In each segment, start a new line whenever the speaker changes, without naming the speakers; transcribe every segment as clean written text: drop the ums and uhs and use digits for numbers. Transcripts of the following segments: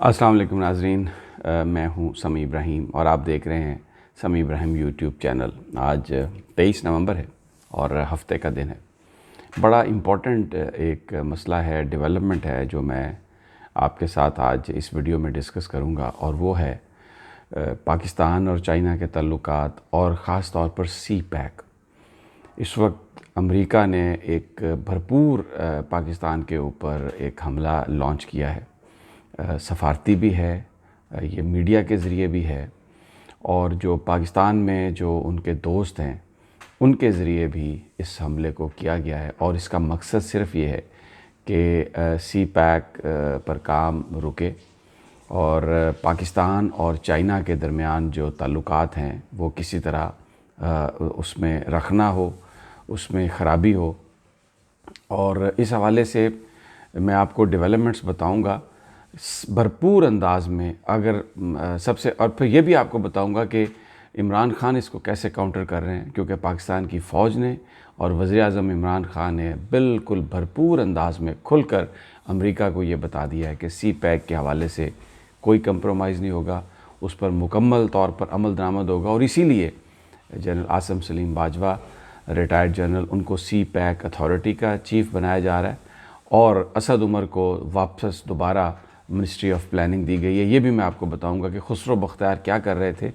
السلام علیکم ناظرین، میں ہوں سمیع ابراہیم اور آپ دیکھ رہے ہیں سمیع ابراہیم یوٹیوب چینل۔ آج 23 نومبر ہے اور ہفتے کا دن ہے۔ بڑا امپورٹنٹ ایک مسئلہ ہے، ڈیولپمنٹ ہے جو میں آپ کے ساتھ آج اس ویڈیو میں ڈسکس کروں گا، اور وہ ہے پاکستان اور چائنا کے تعلقات، اور خاص طور پر سی پیک۔ اس وقت امریکہ نے ایک بھرپور پاکستان کے اوپر ایک حملہ لانچ کیا ہے، سفارتی بھی ہے، یہ میڈیا کے ذریعے بھی ہے، اور جو پاکستان میں جو ان کے دوست ہیں ان کے ذریعے بھی اس حملے کو کیا گیا ہے، اور اس کا مقصد صرف یہ ہے کہ سی پیک پر کام رکے اور پاکستان اور چائنا کے درمیان جو تعلقات ہیں وہ کسی طرح اس میں رکھنا ہو، اس میں خرابی ہو۔ اور اس حوالے سے میں آپ کو ڈیولپمنٹس بتاؤں گا بھرپور انداز میں، اور پھر یہ بھی آپ کو بتاؤں گا کہ عمران خان اس کو کیسے کاؤنٹر کر رہے ہیں، کیونکہ پاکستان کی فوج نے اور وزیر اعظم عمران خان نے بالکل بھرپور انداز میں کھل کر امریکہ کو یہ بتا دیا ہے کہ سی پیک کے حوالے سے کوئی کمپرومائز نہیں ہوگا، اس پر مکمل طور پر عمل درآمد ہوگا، اور اسی لیے general Asim Saleem Bajwa retired general, ان کو سی پیک اتھارٹی کا چیف بنایا جا رہا ہے، اور اسد عمر کو واپس دوبارہ منسٹری آف پلاننگ دی گئی ہے۔ یہ بھی میں آپ کو بتاؤں گا کہ خسرو بختیار کیا کر رہے تھے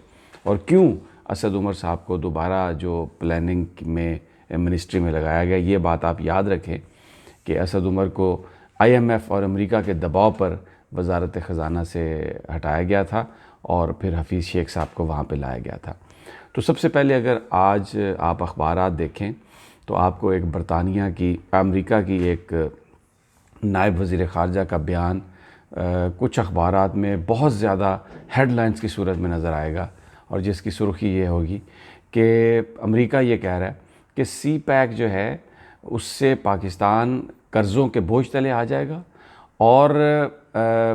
اور کیوں اسد عمر صاحب کو دوبارہ جو پلاننگ میں منسٹری میں لگایا گیا۔ یہ بات آپ یاد رکھیں کہ اسد عمر کو آئی ایم ایف اور امریکہ کے دباؤ پر وزارت خزانہ سے ہٹایا گیا تھا، اور پھر حفیظ شیخ صاحب کو وہاں پہ لایا گیا تھا۔ تو سب سے پہلے اگر آج آپ اخبارات دیکھیں تو آپ کو ایک برطانیہ کی، امریکہ کی ایک نائب وزیر خارجہ کا بیان کچھ اخبارات میں بہت زیادہ ہیڈ لائنز کی صورت میں نظر آئے گا، اور جس کی سرخی یہ ہوگی کہ امریکہ یہ کہہ رہا ہے کہ سی پیک جو ہے اس سے پاکستان قرضوں کے بوجھ تلے آ جائے گا، اور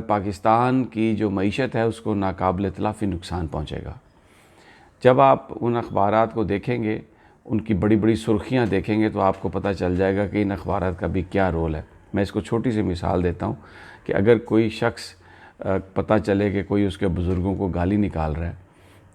پاکستان کی جو معیشت ہے اس کو ناقابل تلافی نقصان پہنچے گا۔ جب آپ ان اخبارات کو دیکھیں گے، ان کی بڑی بڑی سرخیاں دیکھیں گے، تو آپ کو پتہ چل جائے گا کہ ان اخبارات کا بھی کیا رول ہے۔ میں اس کو چھوٹی سی مثال دیتا ہوں کہ اگر کوئی شخص پتہ چلے کہ کوئی اس کے بزرگوں کو گالی نکال رہا ہے،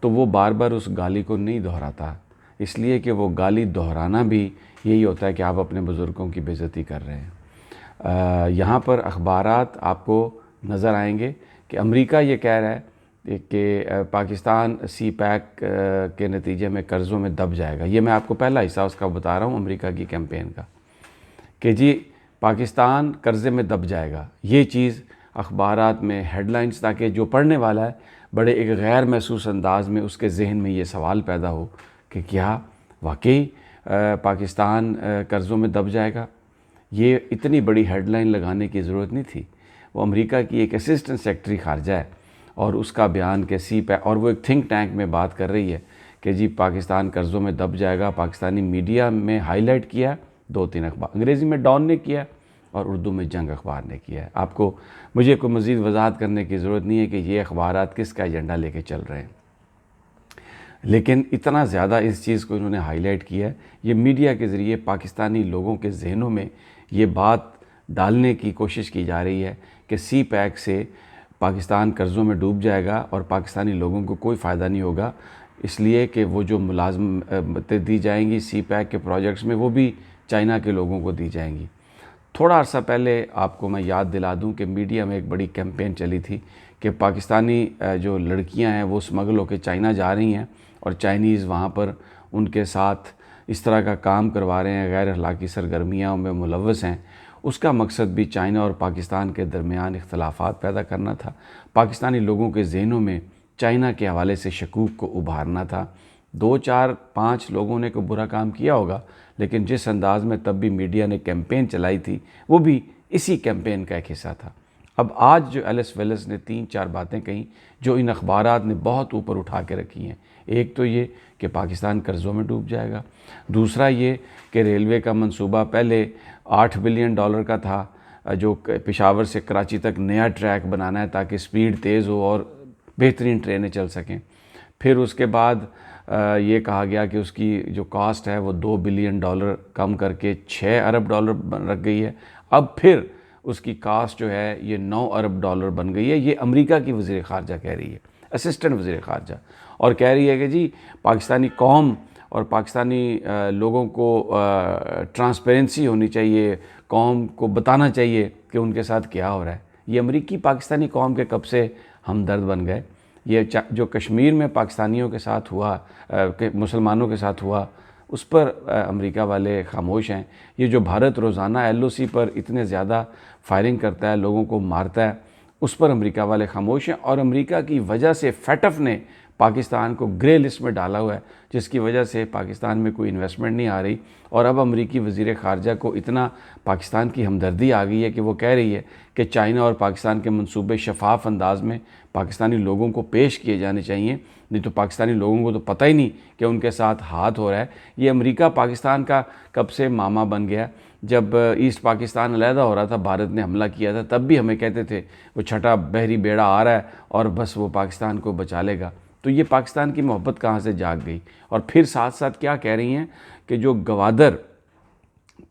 تو وہ بار بار اس گالی کو نہیں دہراتا، اس لیے کہ وہ گالی دہرانا بھی یہی ہوتا ہے کہ آپ اپنے بزرگوں کی بے عزتی کر رہے ہیں۔ یہاں پر اخبارات آپ کو نظر آئیں گے کہ امریکہ یہ کہہ رہا ہے کہ پاکستان سی پیک کے نتیجے میں قرضوں میں دب جائے گا۔ یہ میں آپ کو پہلا حصہ اس کا بتا رہا ہوں امریکہ کی کیمپین کا، کہ جی پاکستان قرضے میں دب جائے گا۔ یہ چیز اخبارات میں ہیڈ لائنز، تاکہ جو پڑھنے والا ہے بڑے ایک غیر محسوس انداز میں اس کے ذہن میں یہ سوال پیدا ہو کہ کیا واقعی پاکستان قرضوں میں دب جائے گا۔ یہ اتنی بڑی ہیڈ لائن لگانے کی ضرورت نہیں تھی۔ وہ امریکہ کی ایک اسسٹنٹ سیکرٹری خارجہ ہے، اور اس کا بیان کہ سی پیک، اور وہ ایک تھنک ٹینک میں بات کر رہی ہے کہ جی پاکستان قرضوں میں دب جائے گا۔ پاکستانی میڈیا میں ہائی لائٹ کیا 2-3 اخبار، انگریزی میں ڈان نے کیا اور اردو میں جنگ اخبار نے کیا ہے۔ آپ کو مجھے کوئی مزید وضاحت کرنے کی ضرورت نہیں ہے کہ یہ اخبارات کس کا ایجنڈا لے کے چل رہے ہیں، لیکن اتنا زیادہ اس چیز کو انہوں نے ہائی لائٹ کیا ہے۔ یہ میڈیا کے ذریعے پاکستانی لوگوں کے ذہنوں میں یہ بات ڈالنے کی کوشش کی جا رہی ہے کہ سی پیک سے پاکستان قرضوں میں ڈوب جائے گا اور پاکستانی لوگوں کو کوئی فائدہ نہیں ہوگا، اس لیے کہ وہ جو ملازمتیں دی جائیں گی سی پیک کے پروجیکٹس میں، وہ بھی چائنا کے لوگوں کو دی جائیں گی۔ تھوڑا عرصہ پہلے آپ کو میں یاد دلا دوں کہ میڈیا میں ایک بڑی کیمپین چلی تھی کہ پاکستانی جو لڑکیاں ہیں وہ اسمگل ہو کے چائنا جا رہی ہیں، اور چائنیز وہاں پر ان کے ساتھ اس طرح کا کام کروا رہے ہیں، غیر اخلاقی سرگرمیوں میں ملوث ہیں۔ اس کا مقصد بھی چائنا اور پاکستان کے درمیان اختلافات پیدا کرنا تھا، پاکستانی لوگوں کے ذہنوں میں چائنا کے حوالے سے شکوک کو ابھارنا تھا۔ 2-4-5 لوگوں نے کوئی برا کام کیا ہوگا، لیکن جس انداز میں تب بھی میڈیا نے کیمپین چلائی تھی وہ بھی اسی کیمپین کا ایک حصہ تھا۔ اب آج جو ایلس ویلس نے 3-4 باتیں کہیں جو ان اخبارات نے بہت اوپر اٹھا کے رکھی ہیں، ایک تو یہ کہ پاکستان قرضوں میں ڈوب جائے گا، دوسرا یہ کہ ریلوے کا منصوبہ پہلے $8 بلین کا تھا، جو پشاور سے کراچی تک نیا ٹریک بنانا ہے تاکہ سپیڈ تیز ہو اور بہترین ٹرینیں چل سکیں۔ پھر اس کے بعد یہ کہا گیا کہ اس کی جو کاسٹ ہے وہ $2 بلین کم کر کے $6 ارب رکھ گئی ہے۔ اب پھر اس کی کاسٹ جو ہے یہ $9 ارب بن گئی ہے. یہ امریکہ کی وزیر خارجہ کہہ رہی ہے, اسسٹنٹ وزیر خارجہ, اور کہہ رہی ہے کہ جی پاکستانی قوم اور پاکستانی لوگوں کو ٹرانسپیرنسی ہونی چاہیے, قوم کو بتانا چاہیے کہ ان کے ساتھ کیا ہو رہا ہے. یہ امریکی پاکستانی قوم کے کب سے ہمدرد بن گئے. یہ جو کشمیر میں پاکستانیوں کے ساتھ ہوا, مسلمانوں کے ساتھ ہوا, اس پر امریکہ والے خاموش ہیں. یہ جو بھارت روزانہ LOC پر اتنے زیادہ فائرنگ کرتا ہے, لوگوں کو مارتا ہے, اس پر امریکہ والے خاموش ہیں. اور امریکہ کی وجہ سے FATF نے پاکستان کو گرے لسٹ میں ڈالا ہوا ہے, جس کی وجہ سے پاکستان میں کوئی انویسٹمنٹ نہیں آ رہی. اور اب امریکی وزیر خارجہ کو اتنا پاکستان کی ہمدردی آ گئی ہے کہ وہ کہہ رہی ہے کہ چائنا اور پاکستان کے منصوبے شفاف انداز میں پاکستانی لوگوں کو پیش کیے جانے چاہیے, نہیں تو پاکستانی لوگوں کو تو پتہ ہی نہیں کہ ان کے ساتھ ہاتھ ہو رہا ہے. یہ امریکہ پاکستان کا کب سے ماما بن گیا. جب ایسٹ پاکستان علیحدہ ہو رہا تھا, بھارت نے حملہ کیا تھا, تب بھی ہمیں کہتے تھے وہ چھٹا بحری بیڑا آ رہا ہے اور بس وہ پاکستان کو بچا لے گا. تو یہ پاکستان کی محبت کہاں سے جاگ گئی. اور پھر ساتھ ساتھ کیا کہہ رہی ہیں کہ جو گوادر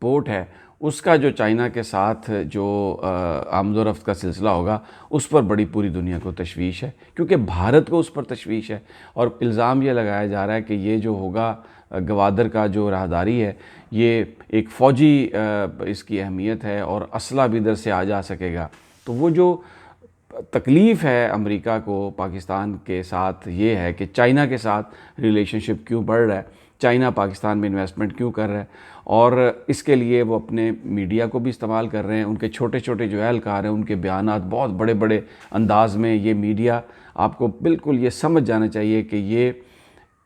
پورٹ ہے اس کا جو چائنا کے ساتھ جو آمد و رفت کا سلسلہ ہوگا, اس پر بڑی پوری دنیا کو تشویش ہے, کیونکہ بھارت کو اس پر تشویش ہے. اور الزام یہ لگایا جا رہا ہے کہ یہ جو ہوگا گوادر کا جو راہداری ہے یہ ایک فوجی اس کی اہمیت ہے اور اسلحہ بھی ادھر سے آ جا سکے گا. تو وہ جو تکلیف ہے امریکہ کو پاکستان کے ساتھ یہ ہے کہ چائنا کے ساتھ ریلیشن شپ کیوں بڑھ رہا ہے, چائنا پاکستان میں انویسٹمنٹ کیوں کر رہا ہے, اور اس کے لیے وہ اپنے میڈیا کو بھی استعمال کر رہے ہیں. ان کے چھوٹے چھوٹے جو اہلکار ہیں ان کے بیانات بہت بڑے بڑے انداز میں, یہ میڈیا آپ کو بالکل یہ سمجھ جانا چاہیے کہ یہ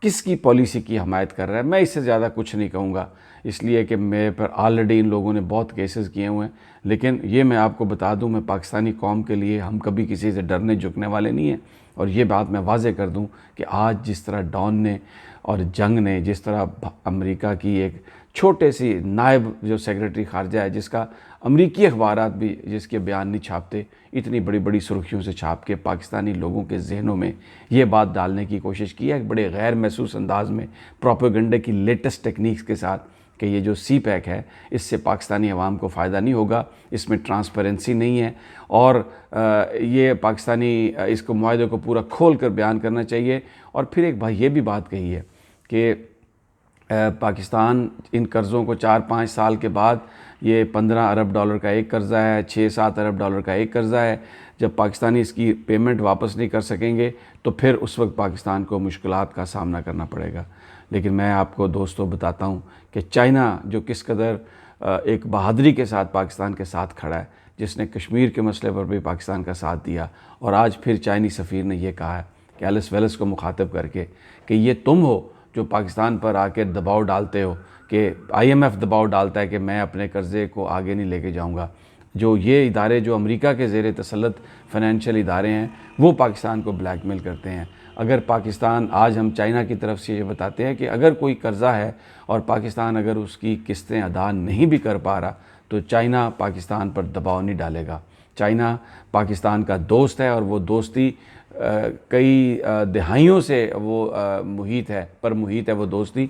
کس کی پالیسی کی حمایت کر رہا ہے. میں اس سے زیادہ کچھ نہیں کہوں گا, اس لیے کہ میرے پر آلریڈی ان لوگوں نے بہت کیسز کیے ہوئے ہیں. لیکن یہ میں آپ کو بتا دوں, میں پاکستانی قوم کے لیے ہم کبھی کسی سے ڈرنے جھکنے والے نہیں ہیں. اور یہ بات میں واضح کر دوں کہ آج جس طرح ڈان نے اور جنگ نے, جس طرح امریکہ کی ایک چھوٹے سی نائب جو سیکرٹری خارجہ ہے, جس کا امریکی اخبارات بھی جس کے بیان نہیں چھاپتے, اتنی بڑی بڑی سرخیوں سے چھاپ کے پاکستانی لوگوں کے ذہنوں میں یہ بات ڈالنے کی کوشش کی ہے ایک بڑے غیر محسوس انداز میں, پروپیگنڈے کی لیٹسٹ ٹیکنیکس کے ساتھ, کہ یہ جو سی پیک ہے اس سے پاکستانی عوام کو فائدہ نہیں ہوگا, اس میں ٹرانسپیرنسی نہیں ہے, اور یہ پاکستانی اس کو معاہدے کو پورا کھول کر بیان کرنا چاہیے. اور پھر ایک بھائی یہ بھی بات کہی ہے کہ پاکستان ان قرضوں کو 4-5 سال کے بعد, یہ $15 ارب کا ایک قرضہ ہے, $6-7 ارب کا ایک قرضہ ہے, جب پاکستانی اس کی پیمنٹ واپس نہیں کر سکیں گے تو پھر اس وقت پاکستان کو مشکلات کا سامنا کرنا پڑے گا. لیکن میں آپ کو دوستوں بتاتا ہوں کہ چائنا جو کس قدر ایک بہادری کے ساتھ پاکستان کے ساتھ کھڑا ہے, جس نے کشمیر کے مسئلے پر بھی پاکستان کا ساتھ دیا, اور آج پھر چائنی سفیر نے یہ کہا ہے کہ ایلس ویلس کو مخاطب کر کے کہ یہ تم ہو جو پاکستان پر آ کے دباؤ ڈالتے ہو, کہ IMF دباؤ ڈالتا ہے کہ میں اپنے قرضے کو آگے نہیں لے کے جاؤں گا. جو یہ ادارے جو امریکہ کے زیر تسلط فائنینشیل ادارے ہیں وہ پاکستان کو بلیک میل کرتے ہیں. اگر پاکستان, آج ہم چائنا کی طرف سے یہ بتاتے ہیں کہ اگر کوئی قرضہ ہے اور پاکستان اگر اس کی قسطیں ادا نہیں بھی کر پا رہا تو چائنا پاکستان پر دباؤ نہیں ڈالے گا. چائنا پاکستان کا دوست ہے اور وہ دوستی کئی دہائیوں سے وہ محیط ہے وہ دوستی.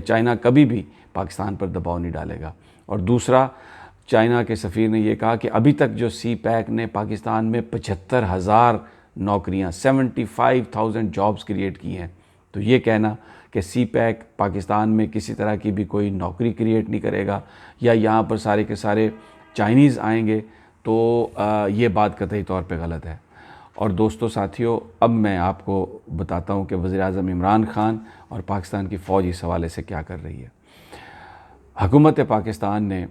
چائنا کبھی بھی پاکستان پر دباؤ نہیں ڈالے گا. اور دوسرا, چائنا کے سفیر نے یہ کہا کہ ابھی تک جو سی پیک نے پاکستان میں 75,000 نوکریاں 75,000 جابز کریٹ کی ہیں. تو یہ کہنا کہ سی پیک پاکستان میں کسی طرح کی بھی کوئی نوکری کریٹ نہیں کرے گا یا یہاں پر سارے کے سارے چائنیز آئیں گے, تو یہ بات قطعی طور پہ غلط ہے. اور دوستو ساتھیوں, اب میں آپ کو بتاتا ہوں کہ وزیر اعظم عمران خان اور پاکستان کی فوج اس حوالے سے کیا کر رہی ہے. حکومت پاکستان نے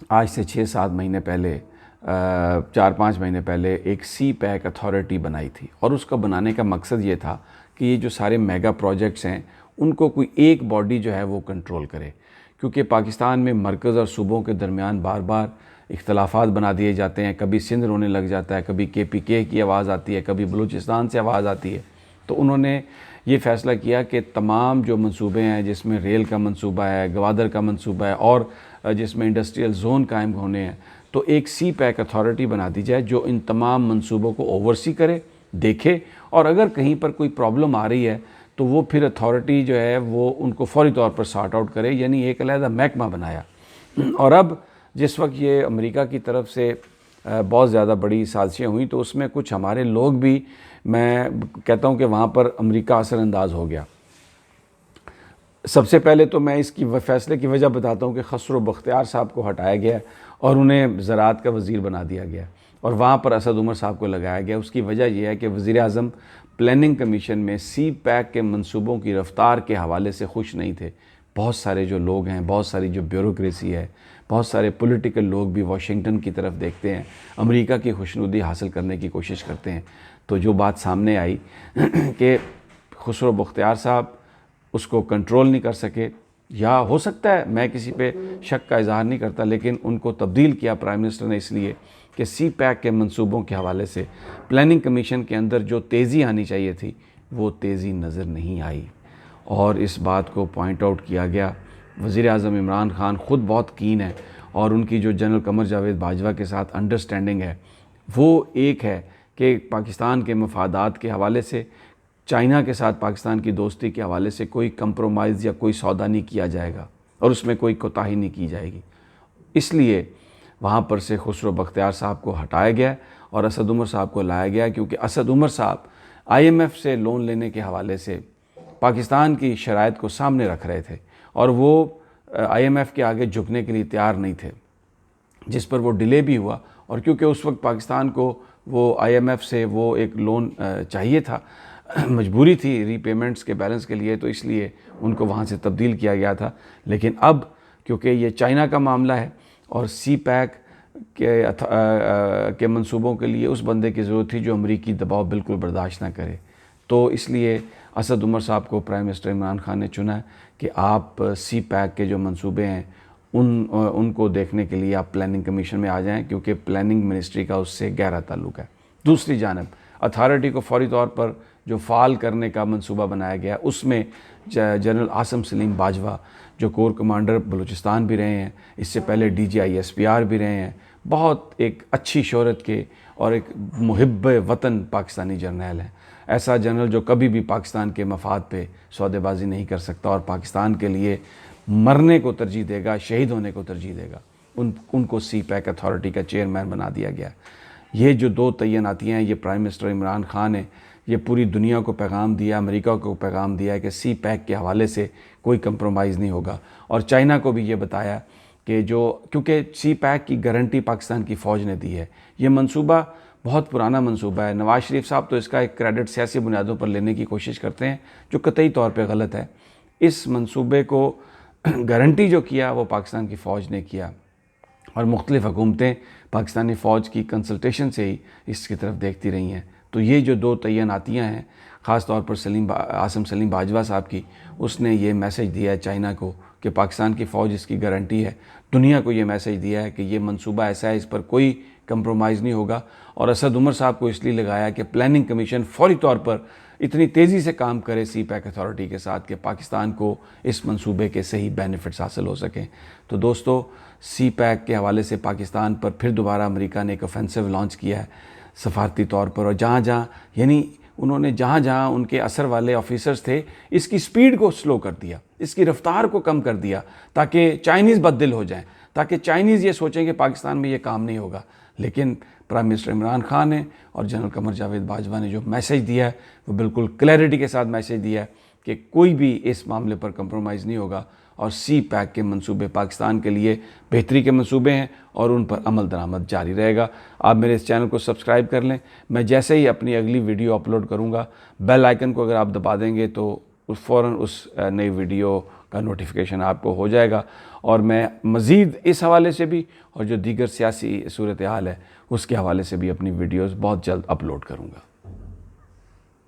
آج سے 6-7 مہینے پہلے 4-5 مہینے پہلے ایک سی پیک اتھارٹی بنائی تھی, اور اس کا بنانے کا مقصد یہ تھا کہ یہ جو سارے میگا پروجیکٹس ہیں ان کو کوئی ایک باڈی جو ہے وہ کنٹرول کرے, کیونکہ پاکستان میں مرکز اور صوبوں کے درمیان بار بار اختلافات بنا دیے جاتے ہیں. کبھی سندھ رونے لگ جاتا ہے, کبھی KPK کی آواز آتی ہے, کبھی بلوچستان سے آواز آتی ہے. تو انہوں نے یہ فیصلہ کیا کہ تمام جو منصوبے ہیں, جس میں ریل کا منصوبہ ہے, گوادر کا منصوبہ ہے, اور جس میں انڈسٹریل زون قائم ہونے ہیں, تو ایک سی پیک اتھارٹی بنا دی جائے جو ان تمام منصوبوں کو اوورسی کرے, دیکھے, اور اگر کہیں پر کوئی پرابلم آ رہی ہے تو وہ پھر اتھارٹی جو ہے وہ ان کو فوری طور پر سارٹ آؤٹ کرے. یعنی ایک علیحدہ محکمہ بنایا. اور اب جس وقت یہ امریکہ کی طرف سے بہت زیادہ بڑی سازشیں ہوئیں تو اس میں کچھ ہمارے لوگ بھی، میں کہتا ہوں کہ وہاں پر امریکہ اثر انداز ہو گیا۔ سب سے پہلے تو میں اس کی فیصلے کی وجہ بتاتا ہوں کہ خسرو بختیار صاحب کو ہٹایا گیا اور انہیں زراعت کا وزیر بنا دیا گیا اور وہاں پر اسد عمر صاحب کو لگایا گیا۔ اس کی وجہ یہ ہے کہ وزیر اعظم پلاننگ کمیشن میں سی پیک کے منصوبوں کی رفتار کے حوالے سے خوش نہیں تھے۔ بہت سارے جو لوگ ہیں، بہت ساری جو بیوروکریسی ہے، بہت سارے پولیٹیکل لوگ بھی واشنگٹن کی طرف دیکھتے ہیں، امریکہ کی خوشنودی حاصل کرنے کی کوشش کرتے ہیں۔ تو جو بات سامنے آئی کہ خسرو بختیار صاحب اس کو کنٹرول نہیں کر سکے، یا ہو سکتا ہے، میں کسی پہ شک کا اظہار نہیں کرتا، لیکن ان کو تبدیل کیا پرائم منسٹر نے اس لیے کہ سی پیک کے منصوبوں کے حوالے سے پلاننگ کمیشن کے اندر جو تیزی آنی چاہیے تھی وہ تیزی نظر نہیں آئی، اور اس بات کو پوائنٹ آؤٹ کیا گیا۔ وزیر اعظم عمران خان خود بہت کین ہے، اور ان کی جو جنرل قمر جاوید باجوہ کے ساتھ انڈرسٹینڈنگ ہے وہ ایک ہے کہ پاکستان کے مفادات کے حوالے سے، چائنا کے ساتھ پاکستان کی دوستی کے حوالے سے کوئی کمپرومائز یا کوئی سودا نہیں کیا جائے گا اور اس میں کوئی کوتاہی نہیں کی جائے گی۔ اس لیے وہاں پر سے خسرو بختیار صاحب کو ہٹایا گیا اور اسد عمر صاحب کو لایا گیا، کیونکہ اسد عمر صاحب آئی ایم ایف سے لون لینے کے حوالے سے پاکستان کی شرائط کو سامنے رکھ رہے تھے اور وہ آئی ایم ایف کے آگے جھکنے کے لیے تیار نہیں تھے، جس پر وہ ڈیلے بھی ہوا۔ اور کیونکہ اس وقت پاکستان کو وہ آئی ایم ایف سے وہ ایک لون چاہیے تھا، مجبوری تھی ری پیمنٹس کے بیلنس کے لیے، تو اس لیے ان کو وہاں سے تبدیل کیا گیا تھا۔ لیکن اب کیونکہ یہ چائنا کا معاملہ ہے اور سی پیک کے منصوبوں کے لیے اس بندے کی ضرورت تھی جو امریکی دباؤ بالکل برداشت نہ کرے، تو اس لیے اسد عمر صاحب کو پرائم منسٹر عمران خان نے چنا کہ آپ سی پیک کے جو منصوبے ہیں ان کو دیکھنے کے لیے آپ پلاننگ کمیشن میں آ جائیں، کیونکہ پلاننگ منسٹری کا اس سے گہرا تعلق ہے۔ دوسری جانب اتھارٹی کو فوری طور پر جو فعال کرنے کا منصوبہ بنایا گیا، اس میں جنرل عاصم سلیم باجوہ جو کور کمانڈر بلوچستان بھی رہے ہیں، اس سے پہلے D G I S P R بھی رہے ہیں، بہت ایک اچھی شہرت کے اور ایک محب وطن پاکستانی جرنیل ہیں۔ ایسا جنرل جو کبھی بھی پاکستان کے مفاد پہ سودے بازی نہیں کر سکتا اور پاکستان کے لیے مرنے کو ترجیح دے گا، شہید ہونے کو ترجیح دے گا، ان کو سی پیک اتھارٹی کا چیئرمین بنا دیا گیا۔ یہ جو دو تعیناتیاں ہیں، یہ پرائم منسٹر عمران خان نے یہ پوری دنیا کو پیغام دیا، امریکہ کو پیغام دیا کہ سی پیک کے حوالے سے کوئی کمپرومائز نہیں ہوگا، اور چائنا کو بھی یہ بتایا کہ کیونکہ سی پیک کی گارنٹی پاکستان کی فوج نے دی ہے۔ یہ منصوبہ بہت پرانا منصوبہ ہے، نواز شریف صاحب تو اس کا ایک کریڈٹ سیاسی بنیادوں پر لینے کی کوشش کرتے ہیں جو قطعی طور پہ غلط ہے۔ اس منصوبے کو گارنٹی جو کیا وہ پاکستان کی فوج نے کیا، اور مختلف حکومتیں پاکستانی فوج کی کنسلٹیشن سے ہی اس کی طرف دیکھتی رہی ہیں۔ تو یہ جو دو تعیناتیاں ہیں، خاص طور پر عاصم سلیم باجوہ صاحب کی، اس نے یہ میسج دیا ہے چائنا کو کہ پاکستان کی فوج اس کی گارنٹی ہے، دنیا کو یہ میسج دیا ہے کہ یہ منصوبہ ایسا ہے، اس پر کوئی کمپرومائز نہیں ہوگا، اور اسد عمر صاحب کو اس لیے لگایا کہ پلاننگ کمیشن فوری طور پر اتنی تیزی سے کام کرے سی پیک اتھارٹی کے ساتھ کہ پاکستان کو اس منصوبے کے صحیح بینیفٹس حاصل ہو سکیں۔ تو دوستو، سی پیک کے حوالے سے پاکستان پر پھر دوبارہ امریکہ نے ایک اوفینسو لانچ کیا ہے سفارتی طور پر، اور انہوں نے جہاں جہاں ان کے اثر والے آفیسرز تھے، اس کی سپیڈ کو سلو کر دیا، اس کی رفتار کو کم کر دیا، تاکہ چائنیز بددل ہو جائیں، تاکہ چائنیز یہ سوچیں کہ پاکستان میں یہ کام نہیں ہوگا۔ لیکن پرائم منسٹر عمران خان نے اور جنرل قمر جاوید باجوہ نے جو میسج دیا ہے وہ بالکل کلیئرٹی کے ساتھ میسج دیا ہے کہ کوئی بھی اس معاملے پر کمپرومائز نہیں ہوگا، اور سی پیک کے منصوبے پاکستان کے لیے بہتری کے منصوبے ہیں اور ان پر عمل درآمد جاری رہے گا۔ آپ میرے اس چینل کو سبسکرائب کر لیں، میں جیسے ہی اپنی اگلی ویڈیو اپلوڈ کروں گا، بیل آئیکن کو اگر آپ دبا دیں گے تو فوراً اس نئی ویڈیو کا نوٹیفیکیشن آپ کو ہو جائے گا، اور میں مزید اس حوالے سے بھی اور جو دیگر سیاسی صورتحال ہے اس کے حوالے سے بھی اپنی ویڈیوز بہت جلد اپلوڈ کروں گا۔